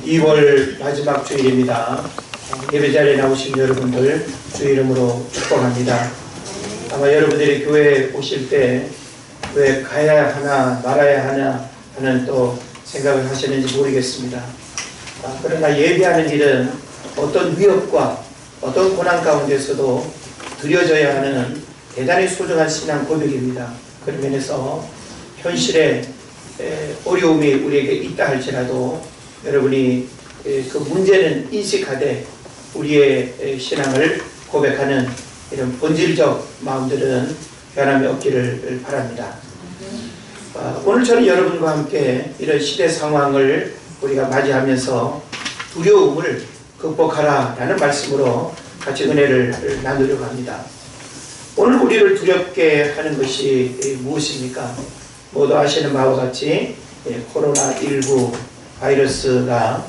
2월 마지막 주일입니다. 예배 자리에 나오신 여러분들 주 이름으로 축복합니다. 아마 여러분들이 교회에 오실 때 왜 가야 하나 말아야 하나 하는 또 생각을 하시는지 모르겠습니다. 그러나 예배하는 일은 어떤 위협과 어떤 고난 가운데서도 드려져야 하는 대단히 소중한 신앙 고백입니다. 그런 면에서 현실에 어려움이 우리에게 있다 할지라도 여러분이 그 문제는 인식하되 우리의 신앙을 고백하는 이런 본질적 마음들은 변함이 없기를 바랍니다. 오늘 저는 여러분과 함께 이런 시대 상황을 우리가 맞이하면서 두려움을 극복하라 라는 말씀으로 같이 은혜를 나누려고 합니다. 오늘 우리를 두렵게 하는 것이 무엇입니까? 모두 아시는 바와 같이 코로나19 바이러스가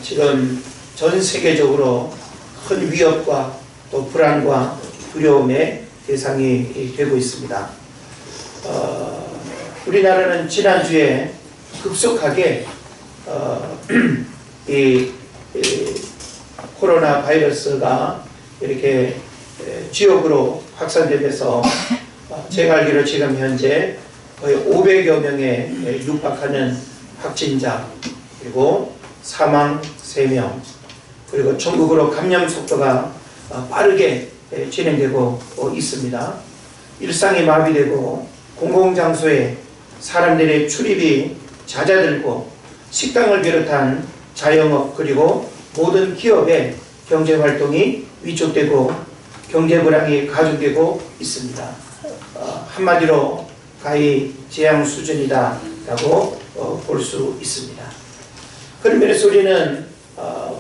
지금 전 세계적으로 큰 위협과 또 불안과 두려움의 대상이 되고 있습니다. 우리나라는 지난주에 급속하게 이 코로나 바이러스가 이렇게 지역으로 확산되면서 제가 알기로 지금 현재 거의 500여 명에 육박하는 확진자, 그리고 사망 3명, 그리고 전국으로 감염 속도가 빠르게 진행되고 있습니다. 일상이 마비되고 공공장소에 사람들의 출입이 잦아들고 식당을 비롯한 자영업 그리고 모든 기업의 경제활동이 위축되고 경제불황이 가중되고 있습니다. 한마디로 가히 재앙 수준이다 라고 볼 수 있습니다. 그런 면에서 우리는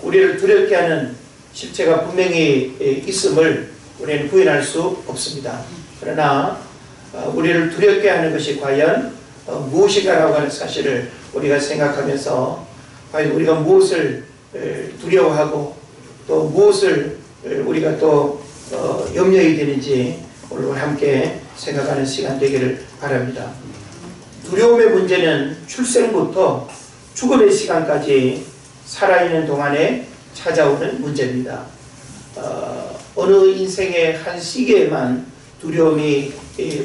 우리를 두렵게 하는 실체가 분명히 있음을 우리는 부인할 수 없습니다. 그러나 우리를 두렵게 하는 것이 과연 무엇인가라고 하는 사실을 우리가 생각하면서 과연 우리가 무엇을 두려워하고 또 무엇을 우리가 또 염려해야 되는지 오늘 함께 생각하는 시간 되기를 바랍니다. 두려움의 문제는 출생부터 죽음의 시간까지 살아있는 동안에 찾아오는 문제입니다. 어느 인생의 한 시기에만 두려움이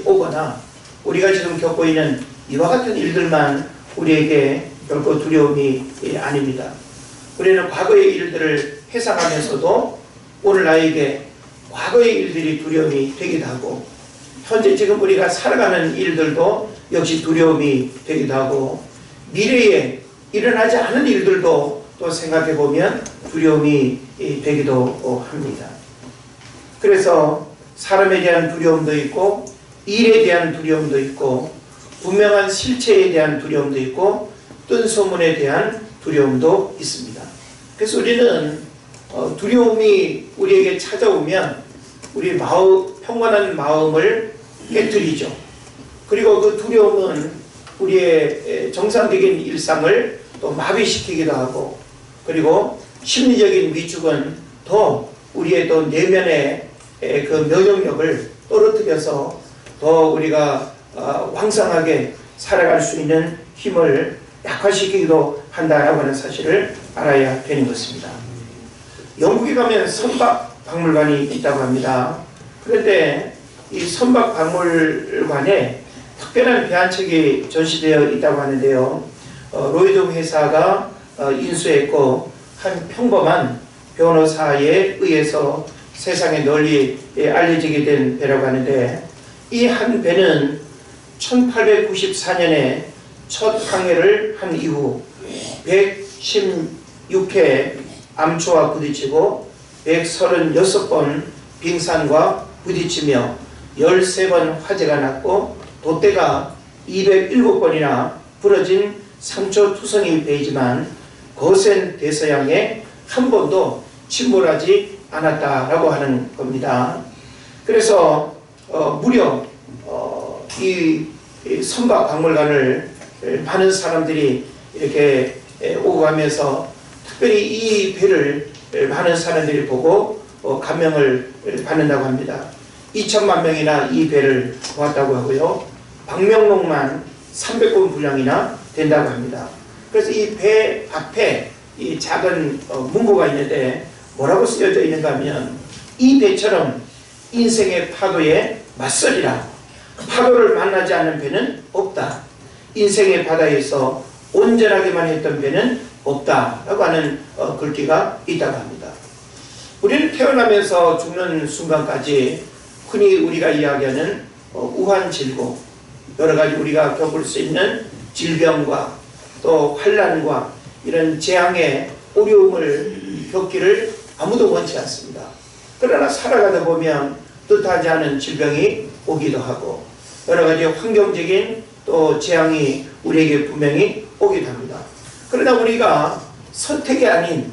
오거나 우리가 지금 겪고 있는 이와 같은 일들만 우리에게 결코 두려움이 아닙니다. 우리는 과거의 일들을 회상하면서도 오늘 나에게 과거의 일들이 두려움이 되기도 하고 현재 지금 우리가 살아가는 일들도 역시 두려움이 되기도 하고 미래에 일어나지 않은 일들도 또 생각해보면 두려움이 되기도 합니다. 그래서 사람에 대한 두려움도 있고 일에 대한 두려움도 있고 분명한 실체에 대한 두려움도 있고 뜬 소문에 대한 두려움도 있습니다. 그래서 우리는 두려움이 우리에게 찾아오면 우리 평온한 마음을 깨뜨리죠. 그리고 그 두려움은 우리의 정상적인 일상을 또 마비시키기도 하고 그리고 심리적인 위축은 더 우리의 또 내면의 그 면역력을 떨어뜨려서 더 우리가 왕성하게 살아갈 수 있는 힘을 약화시키기도 한다라고 하는 사실을 알아야 되는 것입니다. 영국에 가면 선박박물관이 있다고 합니다. 그런데 이 선박박물관에 특별한 배 한 척이 전시되어 있다고 하는데요. 로이드 회사가 인수했고 한 평범한 변호사에 의해서 세상에 널리 알려지게 된 배라고 하는데 이 한 배는 1894년에 첫 항해를 한 이후 116회 암초와 부딪히고 136번 빙산과 부딪히며 13번 화재가 났고 돛대가 207번이나 부러진 상처투성이 배이지만 거센 대서양에 한 번도 침몰하지 않았다라고 하는 겁니다. 그래서 무려 이 선박박물관을 많은 사람들이 이렇게 오고 가면서 특별히 이 배를 많은 사람들이 보고 감명을 받는다고 합니다. 2천만 명이나 이 배를 보았다고 하고요. 방명록만 300권 분량이나 된다고 합니다. 그래서 이 배 앞에 이 작은 문구가 있는데 뭐라고 쓰여져 있는가 하면 이 배처럼 인생의 파도에 맞서리라. 파도를 만나지 않는 배는 없다. 인생의 바다에서 온전하게만 했던 배는 없다 라고 하는 글귀가 있다고 합니다. 우리는 태어나면서 죽는 순간까지 흔히 우리가 이야기하는 우환질고 여러가지 우리가 겪을 수 있는 질병과 또 환난과 이런 재앙의 어려움을 겪기를 아무도 원치 않습니다. 그러나 살아가다 보면 뜻하지 않은 질병이 오기도 하고 여러가지 환경적인 또 재앙이 우리에게 분명히 오기도 합니다. 그러나 우리가 선택이 아닌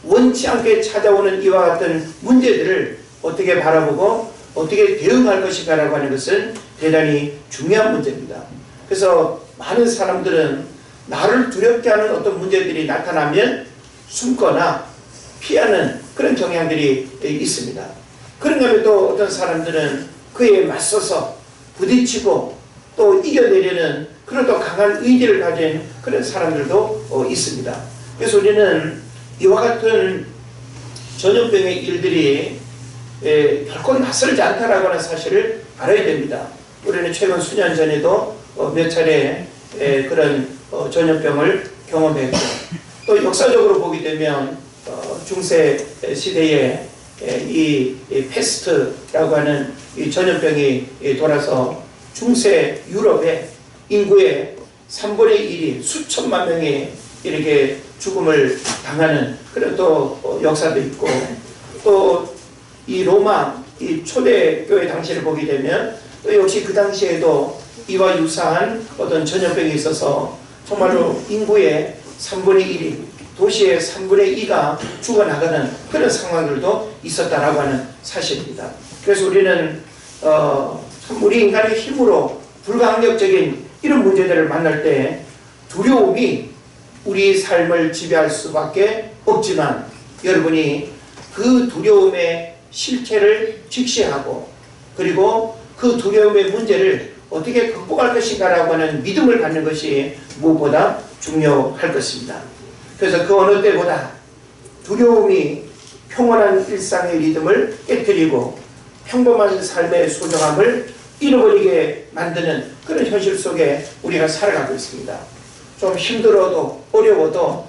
원치 않게 찾아오는 이와 같은 문제들을 어떻게 바라보고 어떻게 대응할 것인가라고 하는 것은 대단히 중요한 문제입니다. 그래서 많은 사람들은 나를 두렵게 하는 어떤 문제들이 나타나면 숨거나 피하는 그런 경향들이 있습니다. 그런가 하면 또 어떤 사람들은 그에 맞서서 부딪히고 또 이겨내려는 그런 또 강한 의지를 가진 그런 사람들도 있습니다. 그래서 우리는 이와 같은 전염병의 일들이 결코 낯설지 않다라고 하는 사실을 알아야 됩니다. 우리는 최근 수년 전에도 몇 차례 그런 전염병을 경험했고 또 역사적으로 보게 되면 중세 시대에 이 패스트라고 하는 이 전염병이 돌아서 중세 유럽의 인구의 3분의 1이 수천만 명이 이렇게 죽음을 당하는 그런 또 역사도 있고 또 이 로마 이 초대교회 당시를 보게 되면 또 역시 그 당시에도 이와 유사한 어떤 전염병이 있어서 정말로 인구의 3분의 1이 도시의 3분의 2가 죽어나가는 그런 상황들도 있었다라고 하는 사실입니다. 그래서 우리는 참 우리 인간의 힘으로 불가항력적인 이런 문제들을 만날 때 두려움이 우리 삶을 지배할 수밖에 없지만 여러분이 그 두려움의 실체를 직시하고 그리고 그 두려움의 문제를 어떻게 극복할 것인가라고 하는 믿음을 갖는 것이 무엇보다 중요할 것입니다. 그래서 그 어느 때보다 두려움이 평온한 일상의 리듬을 깨뜨리고 평범한 삶의 소중함을 잃어버리게 만드는 그런 현실 속에 우리가 살아가고 있습니다. 좀 힘들어도 어려워도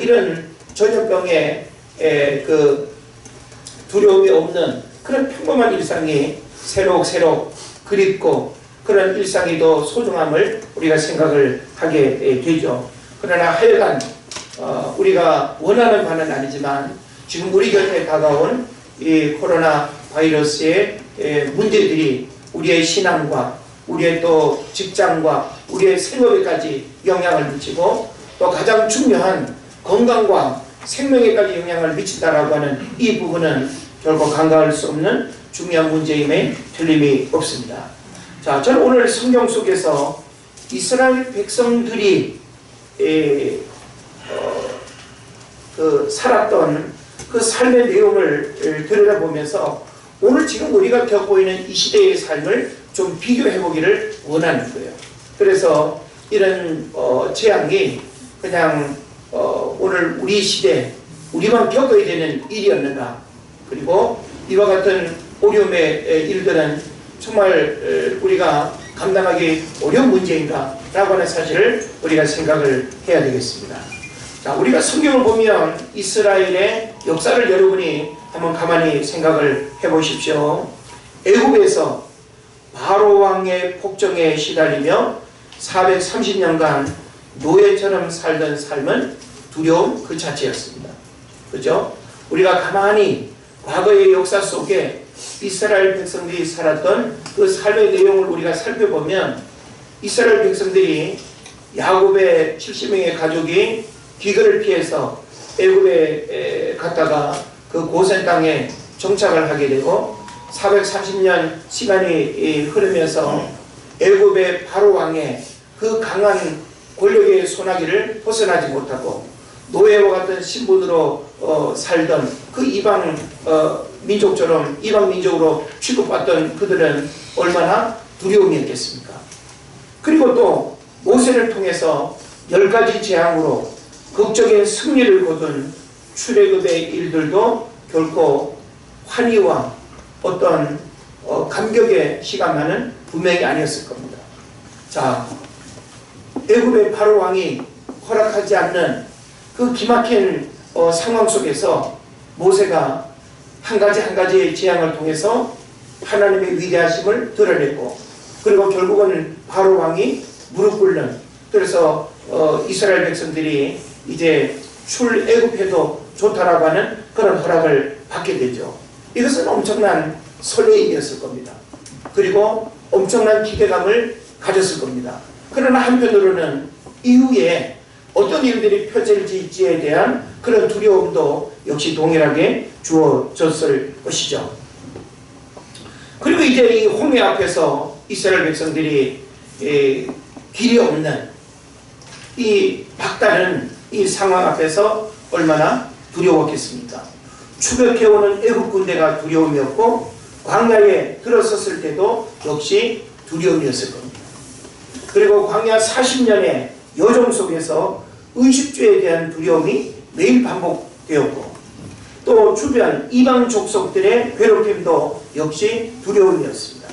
이런 전염병의 그 두려움이 없는 그런 평범한 일상이 새록새록 그립고 그런 일상이 더 소중함을 우리가 생각을 하게 되죠. 그러나 하여간 우리가 원하는 바는 아니지만 지금 우리 곁에 다가온 이 코로나 바이러스의 문제들이 우리의 신앙과 우리의 또 직장과 우리의 생업에까지 영향을 미치고 또 가장 중요한 건강과 생명에까지 영향을 미친다라고 하는 이 부분은 결코 간과할 수 없는 중요한 문제임에 틀림이 없습니다. 자, 저는 오늘 성경 속에서 이스라엘 백성들이 살았던 그 삶의 내용을 들여다보면서 오늘 지금 우리가 겪고 있는 이 시대의 삶을 좀 비교해 보기를 원하는 거예요. 그래서 이런 재앙이 그냥 오늘 우리 시대 우리만 겪어야 되는 일이었는가, 그리고 이와 같은 어려움의 일들은 정말 우리가 감당하기 어려운 문제인가 라고 하는 사실을 우리가 생각을 해야 되겠습니다. 자, 우리가 성경을 보면 이스라엘의 역사를 여러분이 한번 가만히 생각을 해보십시오. 애굽에서 바로 왕의 폭정에 시달리며 430년간 노예처럼 살던 삶은 두려움 그 자체였습니다. 그죠? 우리가 가만히 과거의 역사 속에 이스라엘 백성들이 살았던 그 삶의 내용을 우리가 살펴보면 이스라엘 백성들이 야곱의 70명의 가족이 기근을 피해서 애굽에 갔다가 그 고센 땅에 정착을 하게 되고 430년 시간이 흐르면서 애굽의 바로 왕의 그 강한 권력의 소나기를 벗어나지 못하고 노예와 같은 신분으로 살던 그 이방 민족처럼 이방 민족으로 취급받던 그들은 얼마나 두려움이었겠습니까? 그리고 또 모세를 통해서 10가지 재앙으로 극적인 승리를 거둔 출애굽의 일들도 결코 환희와 어떤 감격의 시간만은 분명히 아니었을 겁니다. 자, 애굽의 바로 왕이 허락하지 않는 그 기막힌 상황 속에서 모세가 한 가지의 재앙을 통해서 하나님의 위대하심을 드러냈고, 그리고 결국은 바로 왕이 무릎 꿇는, 그래서 이스라엘 백성들이 이제 출애굽해도 좋다라고 하는 그런 허락을 받게 되죠. 이것은 엄청난 설레임이었을 겁니다. 그리고 엄청난 기대감을 가졌을 겁니다. 그러나 한편으로는 이후에 어떤 일들이 펼쳐질지에 대한 그런 두려움도 역시 동일하게 주어졌을 것이죠. 그리고 이제 이 홍해 앞에서 이스라엘 백성들이 길이 없는 이 막다른 이 상황 앞에서 얼마나 두려웠겠습니까? 추격해오는 애국 군대가 두려움이었고, 광야에 들어섰을 때도 역시 두려움이었을 겁니다. 그리고 광야 40년의 여정 속에서 의식주에 대한 두려움이 매일 반복되었고, 또 주변 이방 족속들의 괴롭힘도 역시 두려움이었습니다.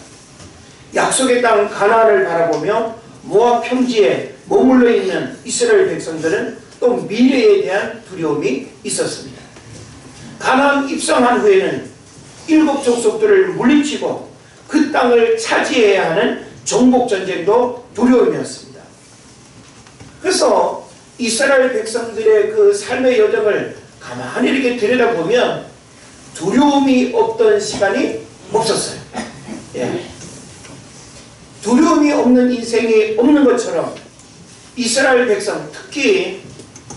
약속의 땅 가나안을 바라보며 모압 평지에 머물러 있는 이스라엘 백성들은 또 미래에 대한 두려움이 있었습니다. 가나안 입성한 후에는 7 족속들을 물리치고 그 땅을 차지해야 하는 정복전쟁도 두려움이었습니다. 그래서 이스라엘 백성들의 그 삶의 여정을 가만히 이렇게 들여다보면 두려움이 없던 시간이 없었어요. 예. 두려움이 없는 인생이 없는 것처럼 이스라엘 백성, 특히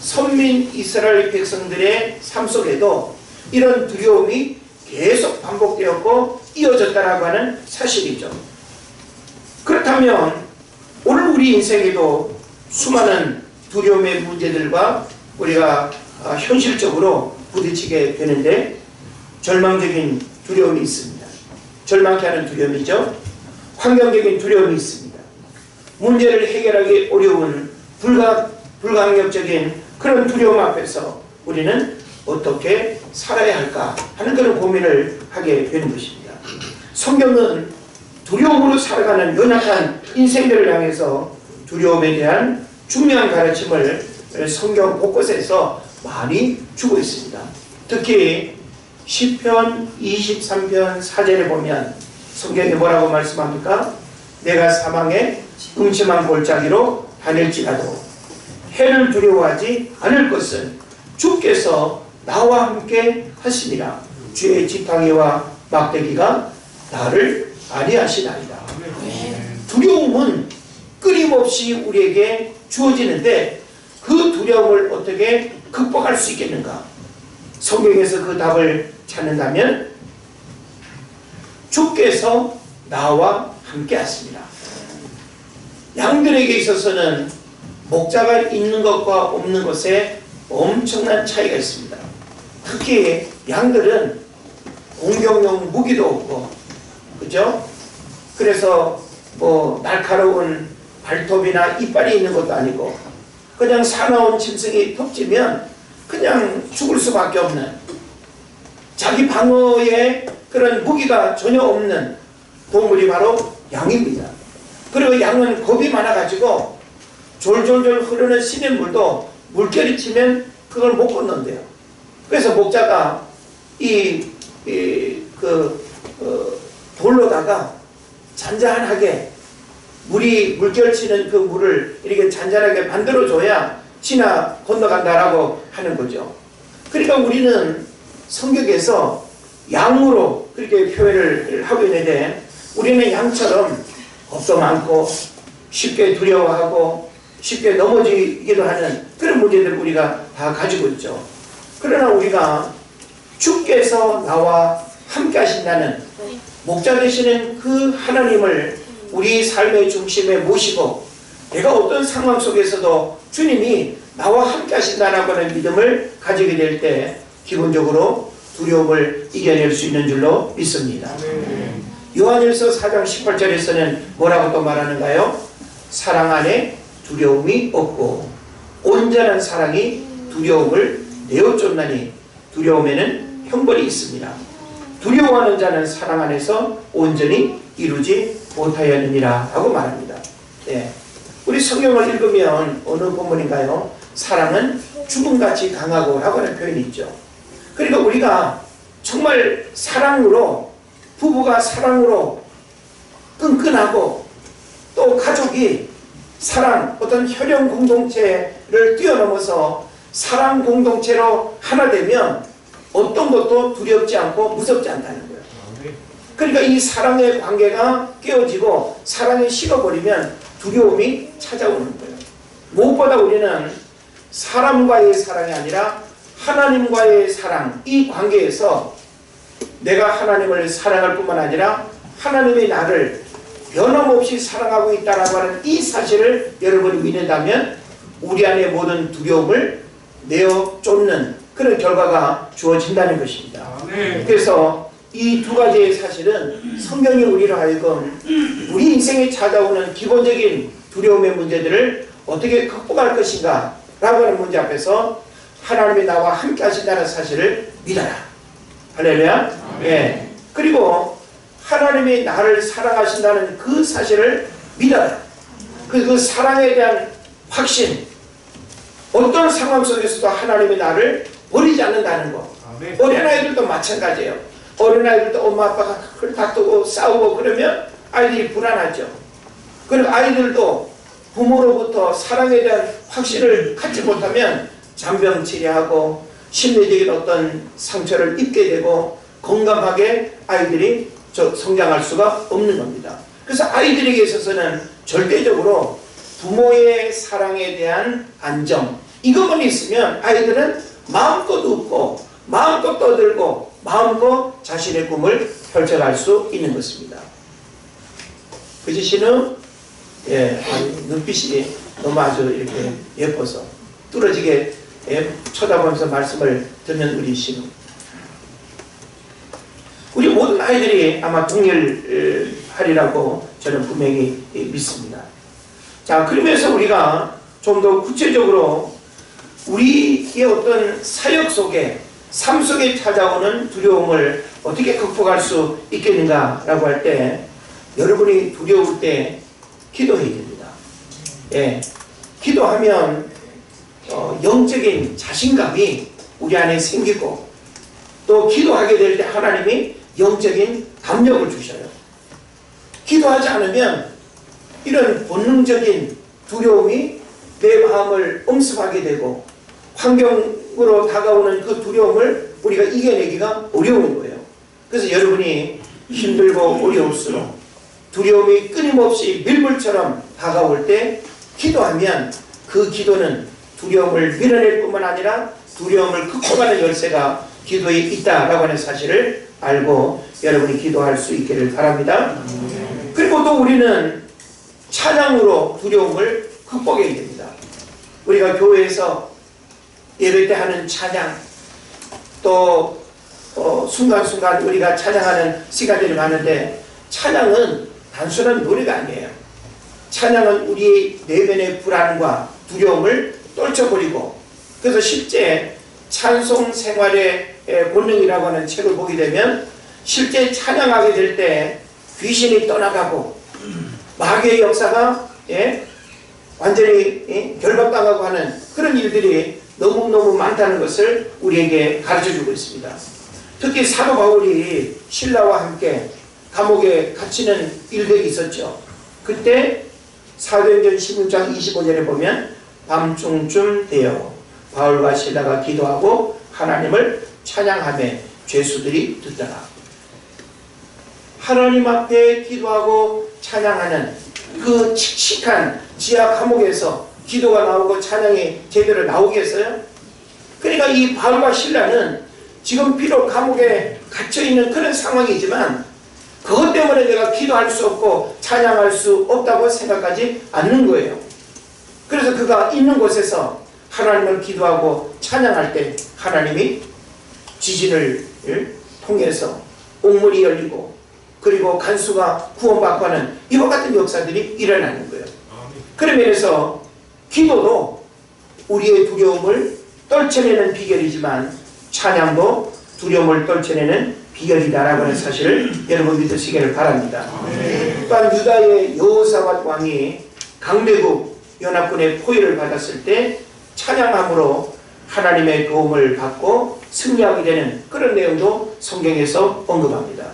선민 이스라엘 백성들의 삶 속에도 이런 두려움이 계속 반복되었고 이어졌다라고 하는 사실이죠. 그렇다면 오늘 우리 인생에도 수많은 두려움의 문제들과 우리가 현실적으로 부딪히게 되는데, 절망적인 두려움이 있습니다. 절망케 하는 두려움이죠. 환경적인 두려움이 있습니다. 문제를 해결하기 어려운 불가항력적인 그런 두려움 앞에서 우리는 어떻게 살아야 할까 하는 그런 고민을 하게 되는 것입니다. 성경은 두려움으로 살아가는 연약한 인생들을 향해서 두려움에 대한 중요한 가르침을 성경 곳곳에서 많이 주고 있습니다. 특히 시편 23편 4절에 보면 성경이 뭐라고 말씀합니까? 내가 사망의 음침한 골짜기로 다닐지라도 해를 두려워하지 않을 것은 주께서 나와 함께 하시니라. 주의 지팡이와 막대기가 나를 안위하시나이다. 두려움은 끊임없이 우리에게 주어지는데 그 두려움을 어떻게 극복할 수 있겠는가? 성경에서 그 답을 찾는다면 주께서 나와 함께 하십니다. 양들에게 있어서는 목자가 있는 것과 없는 것에 엄청난 차이가 있습니다. 특히 양들은 공격용 무기도 없고, 그죠? 그래서 뭐 날카로운 발톱이나 이빨이 있는 것도 아니고 그냥 사나운 짐승이 덮치면 그냥 죽을 수밖에 없는, 자기 방어에 그런 무기가 전혀 없는 동물이 바로 양입니다. 그리고 양은 겁이 많아가지고 졸졸졸 흐르는 시냇물도 물결이 치면 그걸 못 건넌대요. 그래서 목자가 돌로다가 잔잔하게 물결 치는 그 물을 이렇게 잔잔하게 만들어줘야 지나 건너간다라고 하는 거죠. 그러니까 우리는 성경에서 양으로 그렇게 표현을 하고 있는데, 우리는 양처럼 겁도 많고 쉽게 두려워하고 쉽게 넘어지기도 하는 그런 문제들을 우리가 다 가지고 있죠. 그러나 우리가 주께서 나와 함께 하신다는 목자 되시는 그 하나님을 우리 삶의 중심에 모시고, 내가 어떤 상황 속에서도 주님이 나와 함께 하신다라고 하는 믿음을 가지게 될 때 기본적으로 두려움을 이겨낼 수 있는 줄로 믿습니다. 요한일서 4장 18절에서는 뭐라고 또 말하는가요? 사랑 안에 두려움이 없고 온전한 사랑이 두려움을 내어 쫓나니 두려움에는 형벌이 있습니다. 두려워하는 자는 사랑 안에서 온전히 이루지 못하였느니라 하고 말합니다. 예. 우리 성경을 읽으면 어느 본문인가요? 사랑은 죽음같이 강하고 라고 하는 표현이 있죠. 그러니까 우리가 정말 사랑으로, 부부가 사랑으로 끈끈하고 또 가족이 사랑, 어떤 혈연 공동체를 뛰어넘어서 사랑 공동체로 하나 되면 어떤 것도 두렵지 않고 무섭지 않다는 거예요. 그러니까 이 사랑의 관계가 깨어지고 사랑이 식어버리면 두려움이 찾아오는 거예요. 무엇보다 우리는 사람과의 사랑이 아니라 하나님과의 사랑, 이 관계에서 내가 하나님을 사랑할 뿐만 아니라 하나님의 나를 변함없이 사랑하고 있다라고 하는 이 사실을 여러분이 믿는다면 우리 안에 모든 두려움을 내어 쫓는 그런 결과가 주어진다는 것입니다. 그래서 이 두 가지의 사실은 성경이 우리로 하여금 우리 인생에 찾아오는 기본적인 두려움의 문제들을 어떻게 극복할 것인가 라고 하는 문제 앞에서 하나님이 나와 함께 하신다는 사실을 믿어라. 할렐루야. 예. 그리고 하나님이 나를 사랑하신다는 그 사실을 믿어라. 그 사랑에 대한 확신, 어떤 상황 속에서도 하나님이 나를 버리지 않는다는 것. 어린아이들도 마찬가지예요. 어린아이들도 엄마 아빠가 다투고 싸우고 그러면 아이들이 불안하죠. 그리고 아이들도 부모로부터 사랑에 대한 확신을 갖지 못하면 잔병치레하고 심리적인 어떤 상처를 입게 되고 건강하게 아이들이 성장할 수가 없는 겁니다. 그래서 아이들에게 있어서는 절대적으로 부모의 사랑에 대한 안정, 이것만 있으면 아이들은 마음껏 웃고 마음껏 떠들고 마음껏 자신의 꿈을 펼쳐갈 수 있는 것입니다. 그지 신우? 예, 눈빛이 너무 아주 이렇게 예뻐서 뚫어지게 쳐다보면서 말씀을 듣는 우리 신우. 우리 모든 아이들이 아마 동일하리라고 저는 분명히 믿습니다. 자, 그러면서 우리가 좀 더 구체적으로 우리의 어떤 사역 속에, 삶 속에 찾아오는 두려움을 어떻게 극복할 수 있겠는가라고 할 때 여러분이 두려울 때 기도해야 됩니다. 예, 기도하면 영적인 자신감이 우리 안에 생기고 또 기도하게 될 때 하나님이 영적인 담력을 주셔요. 기도하지 않으면 이런 본능적인 두려움이 내 마음을 엄습하게 되고 환경으로 다가오는 그 두려움을 우리가 이겨내기가 어려운 거예요. 그래서 여러분이 힘들고 어려울수록 두려움이 끊임없이 밀물처럼 다가올 때 기도하면 그 기도는 두려움을 밀어낼 뿐만 아니라 두려움을 극복하는 열쇠가 기도에 있다라고 하는 사실을 알고 여러분이 기도할 수 있기를 바랍니다. 그리고 또 우리는 찬양으로 두려움을 극복해야 됩니다. 우리가 교회에서 예배 때 하는 찬양, 또 순간순간 우리가 찬양하는 시간들이 많은데 찬양은 단순한 노래가 아니에요. 찬양은 우리의 내면의 불안과 두려움을 떨쳐버리고, 그래서 실제 찬송 생활의 본능이라고 하는 책을 보게 되면 실제 찬양하게 될 때 귀신이 떠나가고 마귀의 역사가 완전히 결박당하고 하는 그런 일들이 너무너무 많다는 것을 우리에게 가르쳐주고 있습니다. 특히 사도 바울이 신라와 함께 감옥에 갇히는 일들이 있었죠. 그때 사도행전 16장 25절에 보면 밤중쯤 되어 바울과 신라가 기도하고 하나님을 찬양하며 죄수들이 듣더라. 하나님 앞에 기도하고 찬양하는 그 칙칙한 지하 감옥에서 기도가 나오고 찬양이 제대로 나오겠어요? 그러니까 이 바울과 신라는 지금 비록 감옥에 갇혀있는 그런 상황이지만 그것 때문에 내가 기도할 수 없고 찬양할 수 없다고 생각하지 않는 거예요. 그래서 그가 있는 곳에서 하나님을 기도하고 찬양할 때 하나님이 지진을 통해서 옥문이 열리고 그리고 간수가 구원받고 하는 이와 같은 역사들이 일어나는 거예요. 그런 면에서 기도도 우리의 두려움을 떨쳐내는 비결이지만 찬양도 두려움을 떨쳐내는 비결이다라고 하는 사실을 여러분 믿으시기를 바랍니다. 또한 유다의 여호사밧 왕이 강대국 연합군의 포위를 받았을 때 찬양함으로 하나님의 도움을 받고 승리하게 되는 그런 내용도 성경에서 언급합니다.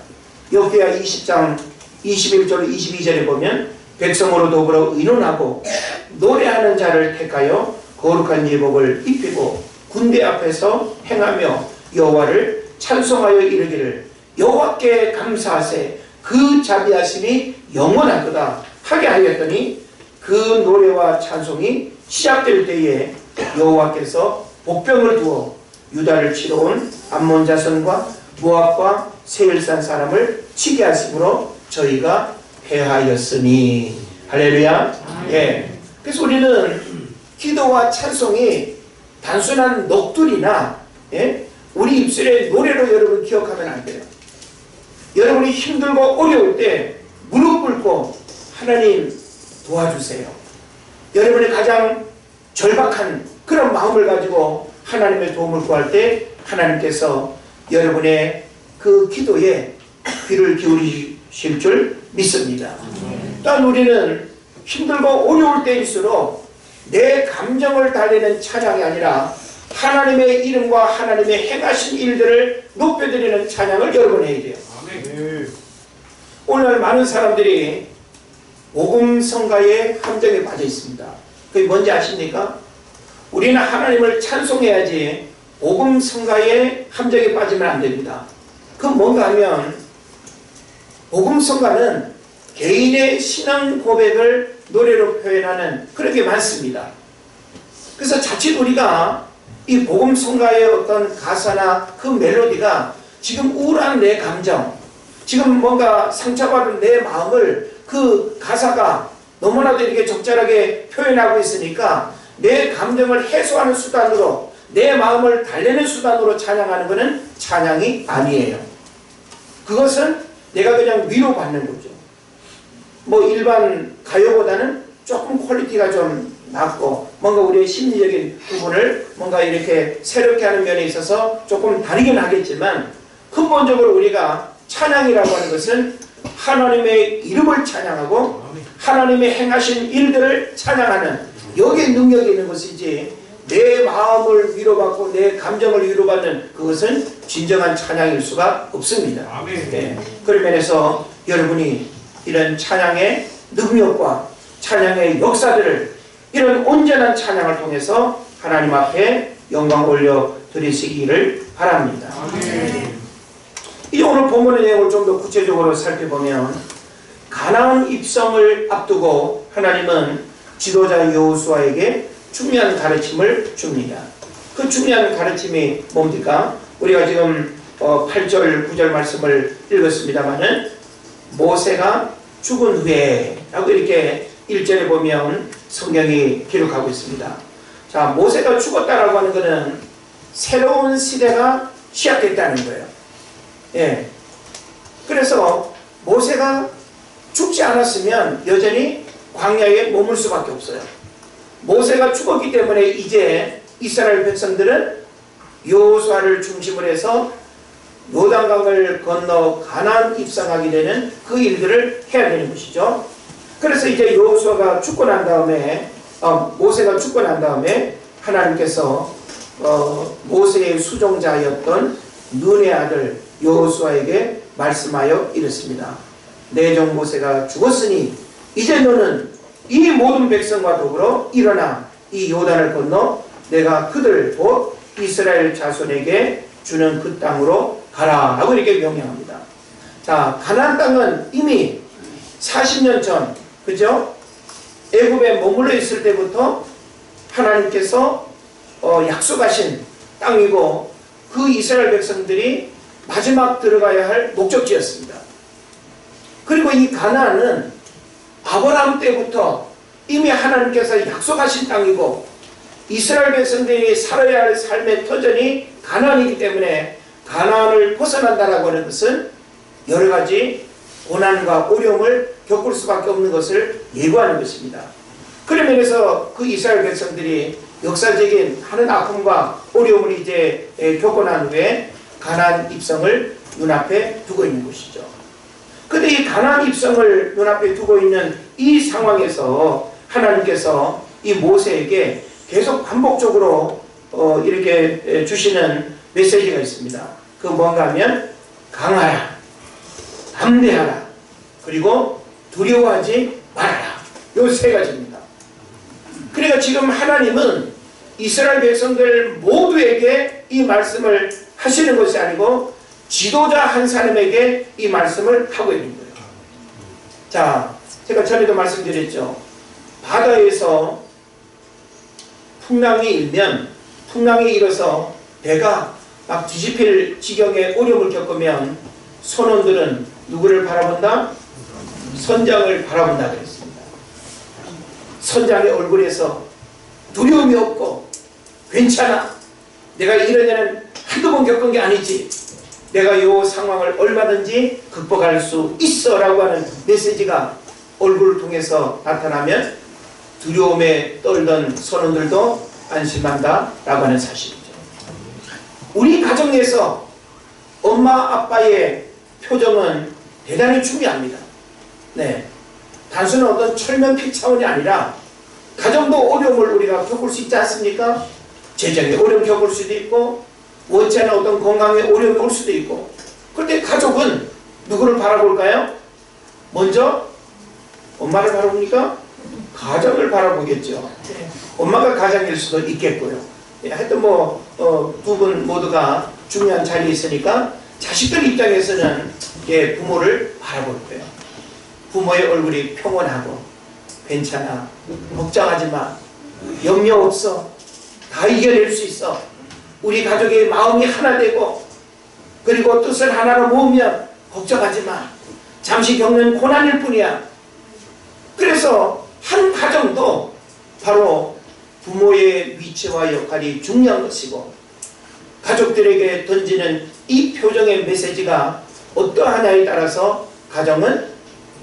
역대하 20장 21절 22절에 보면 백성으로 더불어 의논하고 노래하는 자를 택하여 거룩한 예복을 입히고 군대 앞에서 행하며 여호와를 찬송하여 이르기를 여호와께 감사하세 그 자비하심이 영원하도다 하게 하였더니 그 노래와 찬송이 시작될 때에 여호와께서 복병을 두어 유다를 치러 온 암몬 자손과 모압과 세일산 사람을 치게 하심으로 저희가 패하였으니. 할렐루야. 예. 그래서 우리는 기도와 찬송이 단순한 넋두리나 우리 입술의 노래로 여러분 기억하면 안 돼요. 여러분이 힘들고 어려울 때 무릎 꿇고 하나님 도와주세요. 여러분이 가장 절박한 그런 마음을 가지고 하나님의 도움을 구할 때 하나님께서 여러분의 그 기도에 귀를 기울이실 줄 믿습니다. 또한 우리는 힘들고 어려울 때일수록 내 감정을 달래는 찬양이 아니라 하나님의 이름과 하나님의 행하신 일들을 높여드리는 찬양을 여러분 해야 돼요. 오늘 많은 사람들이 복음성가의 함정에 빠져 있습니다. 그게 뭔지 아십니까? 우리는 하나님을 찬송해야지 복음성가의 함정에 빠지면 안 됩니다. 그건 뭔가 하면 복음성가는 개인의 신앙 고백을 노래로 표현하는 그런 게 많습니다. 그래서 자칫 우리가 이 복음성가의 어떤 가사나 그 멜로디가 지금 우울한 내 감정, 지금 뭔가 상처받은 내 마음을 그 가사가 너무나도 이렇게 적절하게 표현하고 있으니까 내 감정을 해소하는 수단으로 내 마음을 달래는 수단으로 찬양하는 것은 찬양이 아니에요. 그것은 내가 그냥 위로받는 거죠. 뭐 일반 가요보다는 조금 퀄리티가 좀 낮고 뭔가 우리의 심리적인 부분을 뭔가 이렇게 새롭게 하는 면에 있어서 조금 다르긴 하겠지만 근본적으로 우리가 찬양이라고 하는 것은 하나님의 이름을 찬양하고 하나님의 행하신 일들을 찬양하는 여기에 능력이 있는 것이지 내 마음을 위로받고 내 감정을 위로받는 그것은 진정한 찬양일 수가 없습니다. 네. 그런 면에서 여러분이 이런 찬양의 능력과 찬양의 역사들을 이런 온전한 찬양을 통해서 하나님 앞에 영광 올려 드리시기를 바랍니다. 이 오늘 본문의 내용을 좀 더 구체적으로 살펴보면 가나안 입성을 앞두고 하나님은 지도자 여호수아에게 중요한 가르침을 줍니다. 그 중요한 가르침이 뭡니까? 우리가 지금 8절 9절 말씀을 읽었습니다마는 모세가 죽은 후에 라고 이렇게 1절에 보면 성경이 기록하고 있습니다. 자, 모세가 죽었다라고 하는 것은 새로운 시대가 시작됐다는 거예요. 예. 그래서 모세가 죽지 않았으면 여전히 광야에 머물 수밖에 없어요. 모세가 죽었기 때문에 이제 이스라엘 백성들은 여호수아를 중심으로 해서 요단강을 건너 가나안 입성하게 되는 그 일들을 해야 되는 것이죠. 그래서 이제 여호수아가 죽고 난 다음에 모세가 죽고 난 다음에 하나님께서 모세의 수종자였던 눈의 아들 여호수아에게 말씀하여 이랬습니다. 내 종 모세가 죽었으니 이제 너는 이 모든 백성과 더불어 일어나 이 요단을 건너 내가 그들 곧 이스라엘 자손에게 주는 그 땅으로 가라 라고 이렇게 명령합니다. 자, 가나안 땅은 이미 40년 전, 그죠? 애굽에 머물러 있을 때부터 하나님께서 약속하신 땅이고 그 이스라엘 백성들이 마지막 들어가야 할 목적지였습니다. 그리고 이 가나안은 아브라함 때부터 이미 하나님께서 약속하신 땅이고 이스라엘 백성들이 살아야 할 삶의 터전이 가나안이기 때문에 가나안을 벗어난다라고 하는 것은 여러 가지 고난과 어려움을 겪을 수밖에 없는 것을 예고하는 것입니다. 그런 면에서 그 이스라엘 백성들이 역사적인 하는 아픔과 어려움을 이제 겪고 난 후에 가나안 입성을 눈앞에 두고 있는 것이죠. 근데 이 가나안 입성을 눈앞에 두고 있는 이 상황에서 하나님께서 이 모세에게 계속 반복적으로 이렇게 주시는 메시지가 있습니다. 그 뭔가 하면 강하라, 담대하라, 그리고 두려워하지 말아라. 요 세 가지입니다. 그러니까 지금 하나님은 이스라엘 백성들 모두에게 이 말씀을 하시는 것이 아니고 지도자 한 사람에게 이 말씀을 하고 있는 거예요. 자, 제가 전에도 말씀드렸죠. 바다에서 풍랑이 일면, 풍랑이 일어서 배가 막 뒤집힐 지경의 어려움을 겪으면 선원들은 누구를 바라본다? 선장을 바라본다 그랬습니다. 선장의 얼굴에서 두려움이 없고 괜찮아. 내가 이런 일은 한두 번 겪은 게 아니지. 내가 이 상황을 얼마든지 극복할 수 있어 라고 하는 메시지가 얼굴을 통해서 나타나면 두려움에 떨던 선원들도 안심한다 라고 하는 사실이죠. 우리 가정에서 엄마 아빠의 표정은 대단히 중요합니다. 네, 단순한 어떤 철면피 차원이 아니라 가정도 어려움을 우리가 겪을 수 있지 않습니까? 재정의 어려움 겪을 수도 있고 원치 않은 어떤 건강에 어려움이 올 수도 있고. 그런데 가족은 누구를 바라볼까요? 먼저 엄마를 바라봅니까? 가정을 바라보겠죠. 엄마가 가장일 수도 있겠고요. 하여튼 뭐 두 분 모두가 중요한 자리에 있으니까 자식들 입장에서는 부모를 바라볼 거예요. 부모의 얼굴이 평온하고 괜찮아, 걱정하지 마, 염려 없어, 다 이겨낼 수 있어, 우리 가족의 마음이 하나 되고 그리고 뜻을 하나로 모으면 걱정하지 마, 잠시 겪는 고난일 뿐이야. 그래서 한 가정도 바로 부모의 위치와 역할이 중요한 것이고, 가족들에게 던지는 이 표정의 메시지가 어떠하냐에 따라서 가정은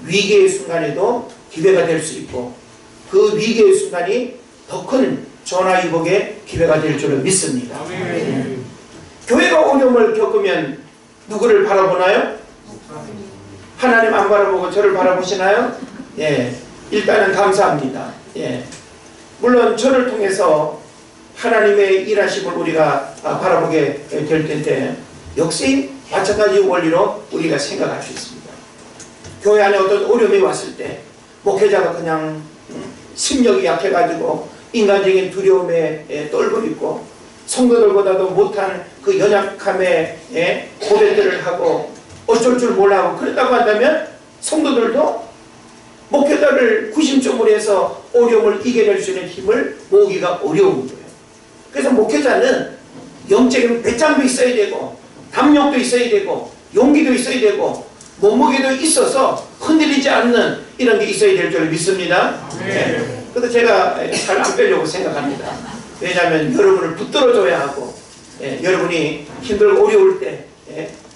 위기의 순간에도 기회가 될 수 있고 그 위기의 순간이 더 큰 전화위복의 기회가 될 줄을 믿습니다. 교회가 어려움을 겪으면 누구를 바라보나요? 하나님 안 바라보고 저를 바라보시나요? 예, 일단은 감사합니다. 예, 물론 저를 통해서 하나님의 일하심을 우리가 바라보게 될 텐데 역시 마찬가지 원리로 우리가 생각할 수 있습니다. 교회 안에 어떤 어려움이 왔을 때 목회자가 그냥 심력이 약해가지고 인간적인 두려움에 떨고 있고 성도들보다도 못한 그 연약함에 고백들을 하고 어쩔 줄 몰라하고 그랬다고 한다면 성도들도 목회자를 구심점으로 해서 어려움을 이겨낼 수 있는 힘을 모으기가 어려운 거예요. 그래서 목회자는 영적인 배짱도 있어야 되고 담력도 있어야 되고 용기도 있어야 되고 몸무게도 있어서 흔들리지 않는 이런 게 있어야 될 줄 믿습니다. 네. 그래서 제가 잘 안 빼려고 생각합니다. 왜냐하면 여러분을 붙들어줘야 하고 여러분이 힘들고 어려울 때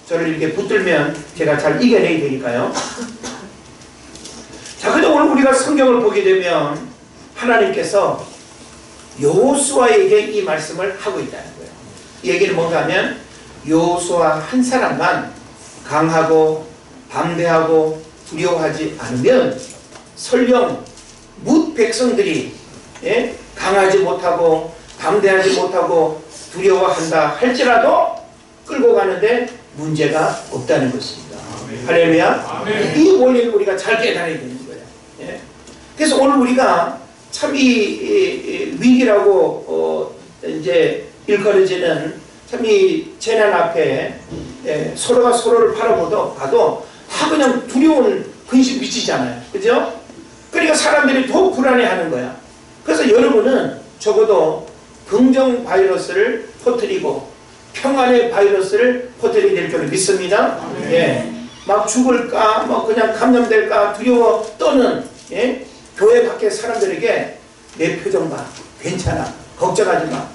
저를 이렇게 붙들면 제가 잘 이겨내야 되니까요. 자, 근데 오늘 우리가 성경을 보게 되면 하나님께서 여호수아에게 이 말씀을 하고 있다는 거예요. 이 얘기는 뭔가 하면 여호수아 한 사람만 강하고 담대하고 두려워하지 않으면 설령 뭇 백성들이 강하지 못하고 담대하지 못하고 두려워한다 할지라도 끌고 가는데 문제가 없다는 것입니다. 할렐루야. 이 원리를 우리가 잘 깨달아야 되는 거예요. 그래서 오늘 우리가 참 이 위기라고 이제 일컬어지는 참 이 재난 앞에 서로가 서로를 바라봐도 다 그냥 두려운 근심 미치잖아요. 그죠? 그러니까 사람들이 더욱 불안해하는 거야. 그래서 여러분은 적어도 긍정 바이러스를 퍼뜨리고 평안의 바이러스를 퍼뜨리게 될 줄 믿습니다. 막 죽을까, 뭐 그냥 감염될까 두려워 떠는 교회 밖의 사람들에게 내 표정 봐, 괜찮아, 걱정하지 마,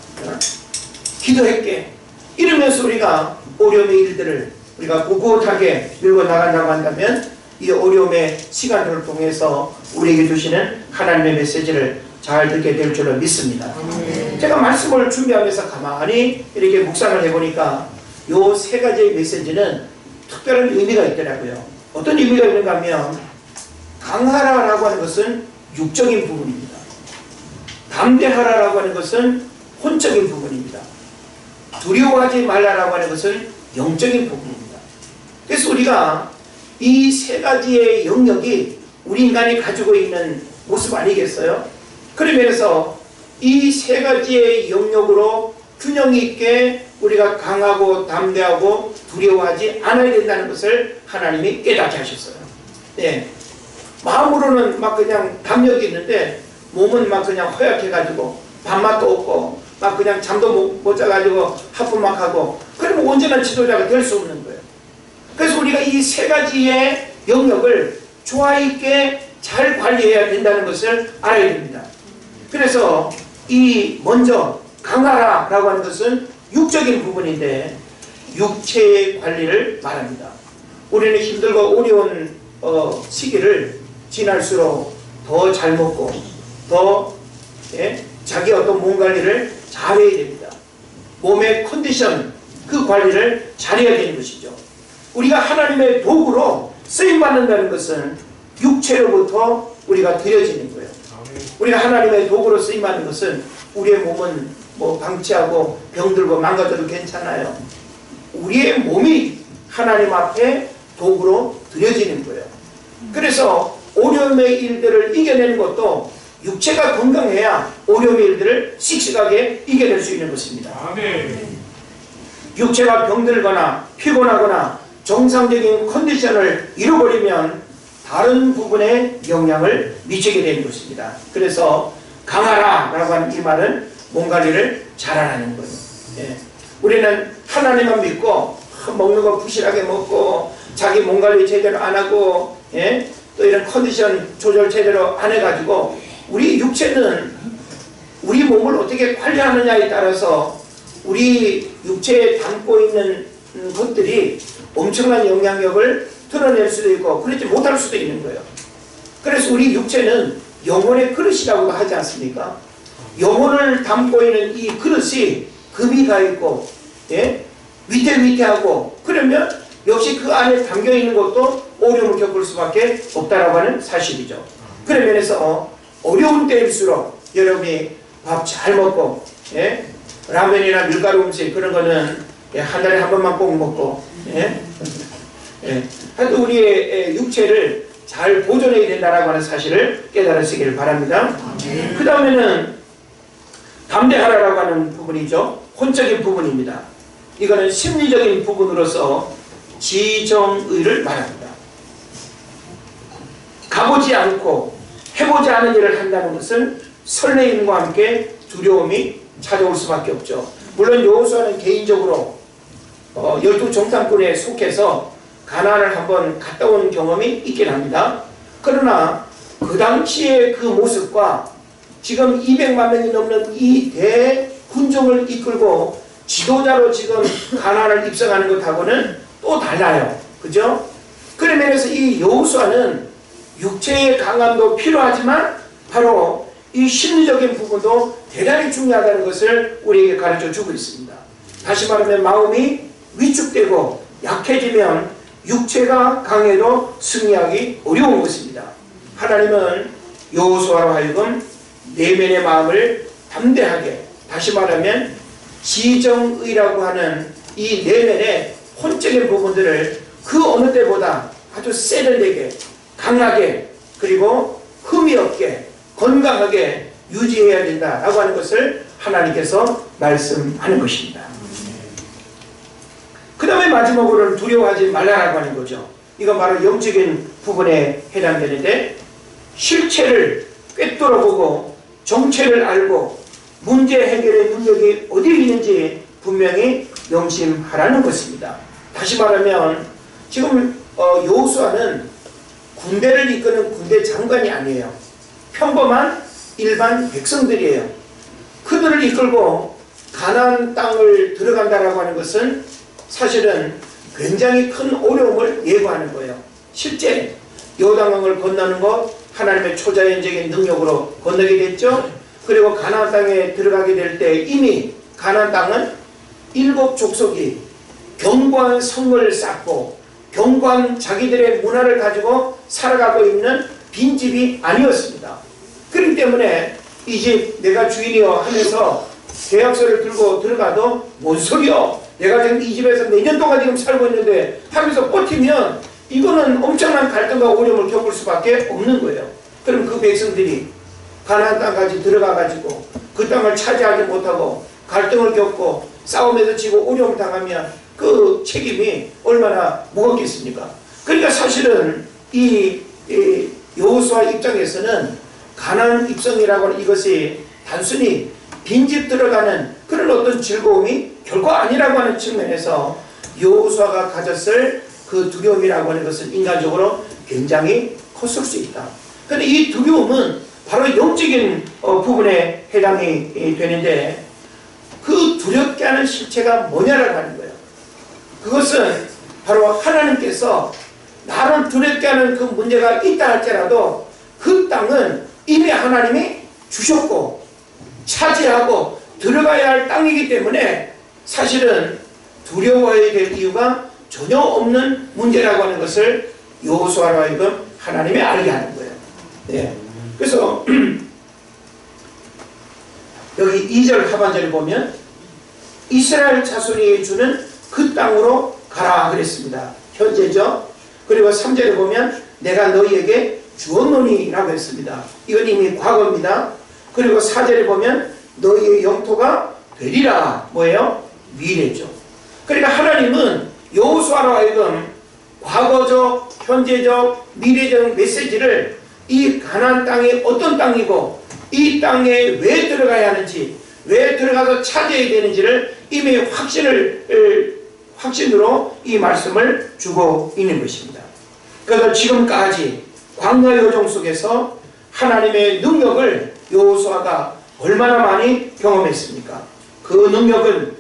기도할게 이러면서 우리가 어려움의 일들을 우리가 꿋꿋하게 밀고 나간다고 한다면 이 어려움의 시간들을 통해서 우리에게 주시는 하나님의 메시지를 잘 듣게 될 줄을 믿습니다. 제가 말씀을 준비하면서 가만히 이렇게 묵상을 해보니까 요 세 가지의 메시지는 특별한 의미가 있더라고요. 어떤 의미가 있는가 하면 강하라라고 하는 것은 육적인 부분입니다. 담대하라라고 하는 것은 혼적인 부분입니다. 두려워하지 말라라고 하는 것은 영적인 부분입니다. 그래서 우리가 이 세 가지의 영역이 우리 인간이 가지고 있는 모습 아니겠어요? 그런 면에서 이 세 가지의 영역으로 균형 있게 우리가 강하고 담대하고 두려워하지 않아야 된다는 것을 하나님이 깨닫게 하셨어요. 네. 마음으로는 막 그냥 담력이 있는데 몸은 막 그냥 허약해가지고 밥맛도 없고 막 그냥 잠도 못 자가지고 하품 막 하고, 그러면 온전한 지도자가 될 수 없는 거예요. 그래서 우리가 이 세 가지의 영역을 조화 있게 잘 관리해야 된다는 것을 알아야 됩니다. 그래서 이 먼저 강하라 라고 하는 것은 육적인 부분인데 육체의 관리를 말합니다. 우리는 힘들고 어려운 시기를 지날수록 더 잘 먹고 더 자기 어떤 몸 관리를 잘해야 됩니다. 몸의 컨디션, 그 관리를 잘해야 되는 것이죠. 우리가 하나님의 도구로 쓰임받는다는 것은 육체로부터 우리가 드려지는 거예요. 우리가 하나님의 도구로 쓰임받는 것은 우리의 몸은 뭐 방치하고 병들고 망가져도 괜찮아요. 우리의 몸이 하나님 앞에 도구로 드려지는 거예요. 그래서 어려움의 일들을 이겨내는 것도 육체가 건강해야 어려움의 일들을 씩씩하게 이겨낼 수 있는 것입니다. 육체가 병들거나 피곤하거나 정상적인 컨디션을 잃어버리면 다른 부분에 영향을 미치게 되는 것입니다. 그래서 강하라 라고 하는 이 말은 몸 관리를 잘하라는 거예요. 예. 우리는 하나님만 믿고 먹는 거 부실하게 먹고 자기 몸 관리 제대로 안 하고 또 이런 컨디션 조절 제대로 안 해가지고 우리 육체는 우리 몸을 어떻게 관리하느냐에 따라서 우리 육체에 담고 있는 것들이 엄청난 영향력을 드러낼 수도 있고 그렇지 못할 수도 있는 거예요. 그래서 우리 육체는 영혼의 그릇이라고도 하지 않습니까? 영혼을 담고 있는 이 그릇이 금이 가 있고 위태위태하고 그러면 역시 그 안에 담겨 있는 것도 어려움을 겪을 수밖에 없다라고 하는 사실이죠. 그런 면에서 어려운 때일수록 여러분이 밥 잘 먹고 라면이나 밀가루 음식 그런 거는 한 달에 한 번만 꼭 먹고 하여튼 우리의 육체를 잘 보존해야 된다라고 하는 사실을 깨달으시길 바랍니다. 그 다음에는 담대하라라고 하는 부분이죠. 혼적인 부분입니다. 이거는 심리적인 부분으로서 지정의를 말합니다. 가보지 않고 해보지 않은 일을 한다는 것은 설레임과 함께 두려움이 찾아올 수밖에 없죠. 물론 여호수아는 개인적으로 12정탐꾼에 속해서 가나안을 한번 갔다 온 경험이 있긴 합니다. 그러나 그 당시의 그 모습과 지금 200만 명이 넘는 이 대군종을 이끌고 지도자로 지금 가나안을 입성하는 것하고는 또 달라요. 그죠? 그런 면에서 이 여호수아는 육체의 강함도 필요하지만 바로 이 심리적인 부분도 대단히 중요하다는 것을 우리에게 가르쳐 주고 있습니다. 다시 말하면 마음이 위축되고 약해지면 육체가 강해도 승리하기 어려운 것입니다. 하나님은 여호수아로 하여금 내면의 마음을 담대하게, 다시 말하면 지정의라고 하는 이 내면의 혼적인 부분들을 그 어느 때보다 아주 세련되게 강하게 그리고 흠이 없게 건강하게 유지해야 된다라고 하는 것을 하나님께서 말씀하는 것입니다. 그 다음에 마지막으로는 두려워하지 말라라고 하는 거죠. 이건 바로 영적인 부분에 해당되는데 실체를 꿰뚫어 보고 정체를 알고 문제 해결의 능력이 어디에 있는지 분명히 명심하라는 것입니다. 다시 말하면 지금 여호수아는 군대를 이끄는 군대 장관이 아니에요. 평범한 일반 백성들이에요. 그들을 이끌고 가나안 땅을 들어간다라고 하는 것은 사실은 굉장히 큰 어려움을 예고하는 거예요. 실제 요단강을 건너는 것 하나님의 초자연적인 능력으로 건너게 됐죠. 그리고 가나안 땅에 들어가게 될 때 이미 가나안 땅은 7 족속이 견고한 성을 쌓고 견고한 자기들의 문화를 가지고 살아가고 있는 빈집이 아니었습니다. 그렇기 때문에 이 집 내가 주인이여 하면서 계약서를 들고 들어가도 뭔 소리여, 내가 지금 이 집에서 몇 년 동안 지금 살고 있는데 하면서 버티면 이거는 엄청난 갈등과 어려움을 겪을 수밖에 없는 거예요. 그럼 그 백성들이 가나안 땅까지 들어가 가지고 그 땅을 차지하지 못하고 갈등을 겪고 싸움에서 지고 어려움 당하면 그 책임이 얼마나 무겁겠습니까? 그러니까 사실은 이 여호수아 입장에서는 가나안 입성이라고 하는 이것이 단순히 빈집 들어가는 그런 어떤 즐거움이 결코 아니라고 하는 측면에서 여호수아가 가졌을 그 두려움이라고 하는 것은 인간적으로 굉장히 컸을 수 있다. 그런데 이 두려움은 바로 영적인 부분에 해당이 되는데, 그 두렵게 하는 실체가 뭐냐라고 하는 거예요. 그것은 바로 하나님께서 나를 두렵게 하는 그 문제가 있다 할지라도 그 땅은 이미 하나님이 주셨고 차지하고 들어가야 할 땅이기 때문에 사실은 두려워해야 될 이유가 전혀 없는 문제라고 하는 것을 여호수아로 하여금 하나님이 알게 하는 거예요. 네. 그래서 여기 2절 하반절을 보면 이스라엘 자손이 주는 그 땅으로 가라 그랬습니다. 현재죠. 그리고 3절에 보면 내가 너희에게 주었노니 라고 했습니다. 이건 이미 과거입니다. 그리고 4절에 보면 너희의 영토가 되리라. 뭐예요? 미래죠. 그러니까 하나님은 여호수아로 하여금 과거적, 현재적, 미래적 메시지를 이 가나안 땅이 어떤 땅이고 이 땅에 왜 들어가야 하는지, 왜 들어가서 차지해야 되는지를 이미 확신으로 이 말씀을 주고 있는 것입니다. 그래서 지금까지 광야 여정 속에서 하나님의 능력을 여호수아가 얼마나 많이 경험했습니까? 그 능력은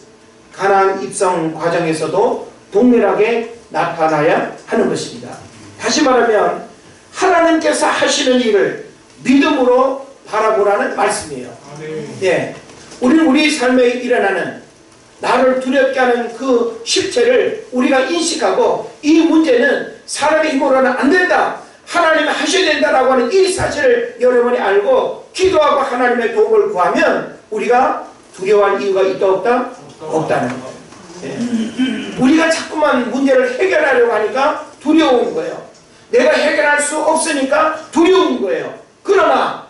가나안 입성 과정에서도 동일하게 나타나야 하는 것입니다. 다시 말하면 하나님께서 하시는 일을 믿음으로 바라보라는 말씀이에요. 네. 우리는 우리 삶에 일어나는 나를 두렵게 하는 그 실체를 우리가 인식하고 이 문제는 사람의 힘으로는 안 된다, 하나님이 하셔야 된다라고 하는 이 사실을 여러분이 알고 기도하고 하나님의 도움을 구하면 우리가 두려워할 이유가 있다 없다? 없다는 거예요. 네. 우리가 자꾸만 문제를 해결하려고 하니까 두려운 거예요. 내가 해결할 수 없으니까 두려운 거예요. 그러나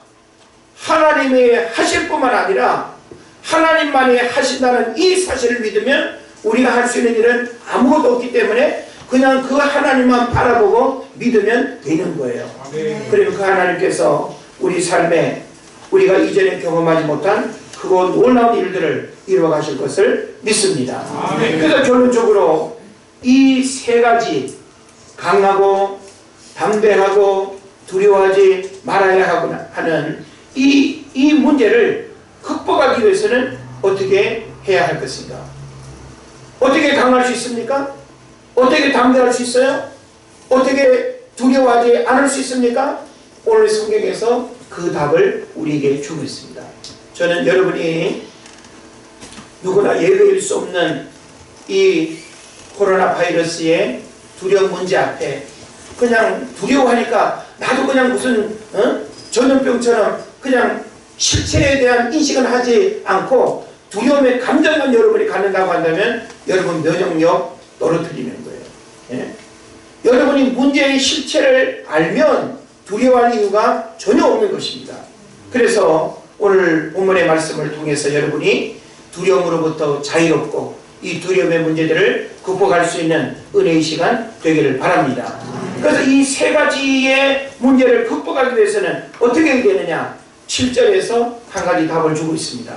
하나님이 하실 뿐만 아니라 하나님만이 하신다는 이 사실을 믿으면 우리가 할 수 있는 일은 아무것도 없기 때문에 그냥 그 하나님만 바라보고 믿으면 되는 거예요. 그리고 그 하나님께서 우리 삶에 우리가 이전에 경험하지 못한 크고 놀라운 일들을 이루어 가실 것을 믿습니다. 그래서 결론적으로 이 세 가지, 강하고 담대하고 두려워하지 말아야 하는 이 문제를 극복하기 위해서는 어떻게 해야 할 것인가? 어떻게 강할 수 있습니까? 어떻게 담대할 수 있어요? 어떻게 두려워하지 않을 수 있습니까? 오늘 성경에서 그 답을 우리에게 주고 있습니다. 저는 여러분이 누구나 예외일 수 없는 이 코로나 바이러스의 두려운 문제 앞에 그냥 두려워하니까 나도 그냥 무슨 전염병처럼 그냥 실체에 대한 인식은 하지 않고 두려움의 감정만 여러분이 갖는다고 한다면 여러분 면역력 떨어뜨리는 거예요. 예? 여러분이 문제의 실체를 알면 두려워할 이유가 전혀 없는 것입니다. 그래서 오늘 본문의 말씀을 통해서 여러분이 두려움으로부터 자유롭고 이 두려움의 문제들을 극복할 수 있는 은혜의 시간 되기를 바랍니다. 그래서 이 세 가지의 문제를 극복하기 위해서는 어떻게 해야 되느냐? 7절에서 한 가지 답을 주고 있습니다.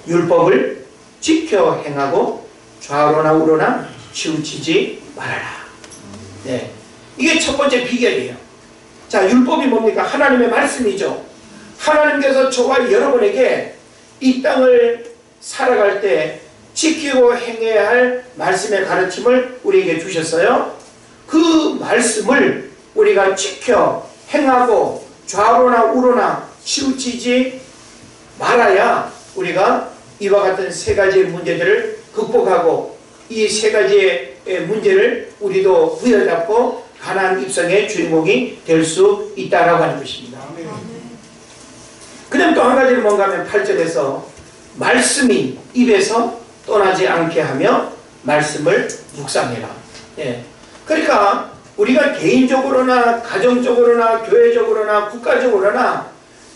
율법을 지켜 행하고 좌로나 우로나 치우치지 말아라. 네. 이게 첫 번째 비결이에요. 자, 율법이 뭡니까? 하나님의 말씀이죠. 하나님께서 저와 여러분에게 이 땅을 살아갈 때 지키고 행해야 할 말씀의 가르침을 우리에게 주셨어요. 그 말씀을 우리가 지켜 행하고 좌로나 우로나 치우치지 말아야 우리가 이와 같은 세 가지의 문제들을 극복하고 이 세 가지의 문제를 우리도 부여잡고 가나안 입성의 주인공이 될 수 있다라고 하는 것입니다. 그 다음 또 한 가지는 뭔가 하면 8절에서 말씀이 입에서 떠나지 않게 하며 말씀을 묵상해라. 예. 그러니까 우리가 개인적으로나 가정적으로나 교회적으로나 국가적으로나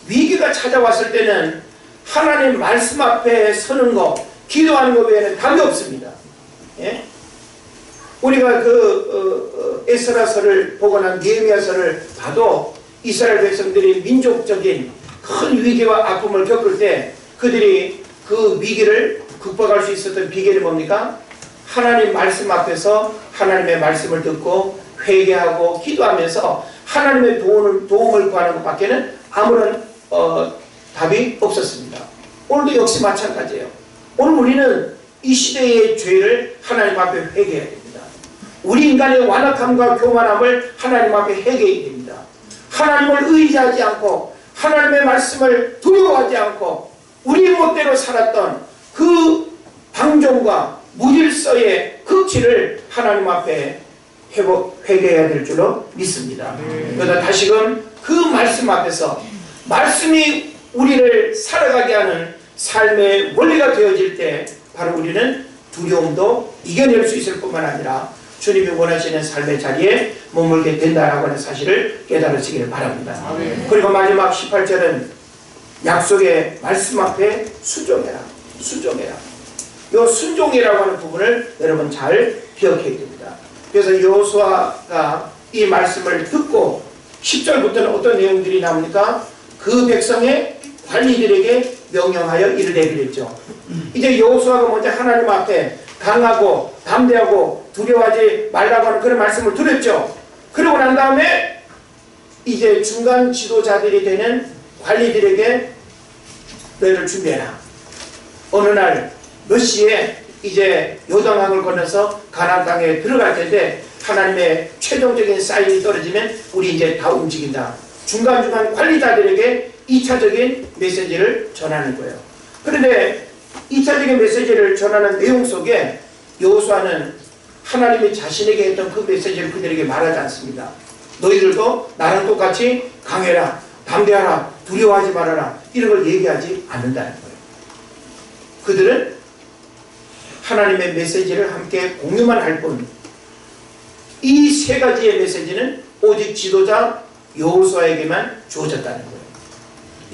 위기가 찾아왔을 때는 하나님 말씀 앞에 서는 것, 기도하는 것 외에는 답이 없습니다. 예? 우리가 에스라서를 보거나 느헤미야서를 봐도 이스라엘 백성들이 민족적인 큰 위기와 아픔을 겪을 때 그들이 그 위기를 극복할 수 있었던 비결이 뭡니까? 하나님 말씀 앞에서 하나님의 말씀을 듣고 회개하고 기도하면서 하나님의 도움을 구하는 것밖에는 아무런 답이 없었습니다. 오늘도 역시 마찬가지예요. 오늘 우리는 이 시대의 죄를 하나님 앞에 회개해야 됩니다. 우리 인간의 완악함과 교만함을 하나님 앞에 회개해야 됩니다. 하나님을 의지하지 않고 하나님의 말씀을 두려워하지 않고 우리 멋대로 살았던 그 방종과 무질서의 극치를 하나님 앞에 회개해야 될 줄로 믿습니다. 그러다 다시금 그 말씀 앞에서 말씀이 우리를 살아가게 하는 삶의 원리가 되어질 때 바로 우리는 두려움도 이겨낼 수 있을 뿐만 아니라 주님이 원하시는 삶의 자리에 머물게 된다라고 하는 사실을 깨달으시기를 바랍니다. 그리고 마지막 18절은 약속의 말씀 앞에 순종해라. 순종해라. 이 순종이라고 하는 부분을 여러분 잘 기억해야 됩니다. 그래서 여호수아가 이 말씀을 듣고 10절부터는 어떤 내용들이 나옵니까? 그 백성의 관리들에게 명령하여 이르되 그랬죠. 이제 여호수아가 먼저 하나님 앞에 강하고 담대하고 두려워하지 말라고 하는 그런 말씀을 드렸죠. 그러고 난 다음에 이제 중간 지도자들이 되는 관리들에게 너희를 준비해라. 어느 날 몇 시에 이제 요단강을 건너서 가나안 땅에 들어갈 텐데 하나님의 최종적인 사인이 떨어지면 우리 이제 다 움직인다. 중간중간 관리자들에게 2차적인 메시지를 전하는 거예요. 그런데 2차적인 메시지를 전하는 내용 속에 여호수아는 하나님이 자신에게 했던 그 메시지를 그들에게 말하지 않습니다. 너희들도 나랑 똑같이 강해라, 담대하라, 두려워하지 말아라 이런 걸 얘기하지 않는다는 거예요. 그들은 하나님의 메시지를 함께 공유만 할 뿐 이 세 가지의 메시지는 오직 지도자 여호수아에게만 주어졌다는 거예요.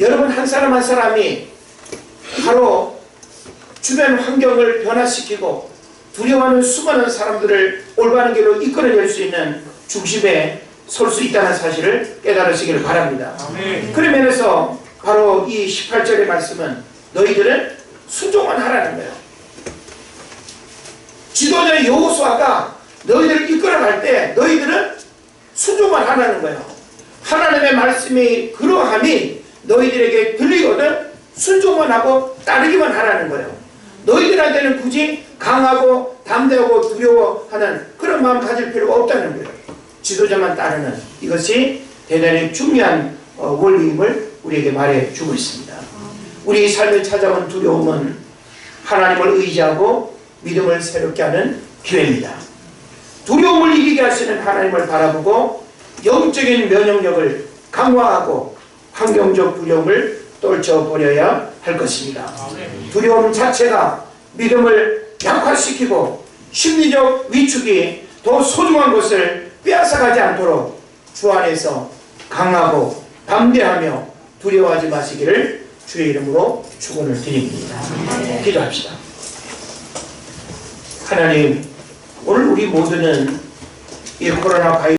여러분 한 사람 한 사람이 바로 주변 환경을 변화시키고 두려워하는 수많은 사람들을 올바른 길로 이끌어낼 수 있는 중심에 설 수 있다는 사실을 깨달으시기를 바랍니다. 그런 면에서 바로 이 18절의 말씀은 너희들은 순종만 하라는 거예요. 지도자 여호수아가 너희들을 이끌어갈 때 너희들은 순종만 하라는 거예요. 하나님의 말씀이 그러함이 너희들에게 들리거든 순종만 하고 따르기만 하라는 거예요. 너희들한테는 굳이 강하고 담대하고 두려워하는 그런 마음 가질 필요가 없다는 거예요. 지도자만 따르는 이것이 대단히 중요한 원리임을 우리에게 말해주고 있습니다. 우리 삶에 찾아온 두려움은 하나님을 의지하고 믿음을 새롭게 하는 기회입니다. 두려움을 이기게 하시는 하나님을 바라보고 영적인 면역력을 강화하고 환경적 두려움을 떨쳐버려야 할 것입니다. 두려움 자체가 믿음을 약화시키고 심리적 위축이 더 소중한 것을 빼앗아가지 않도록 주 안에서 강하고 담대하며 두려워하지 마시기를 주의 이름으로 축원을 드립니다. 기도합시다. 하나님, 오늘 우리 모두는 이 코로나 바이러스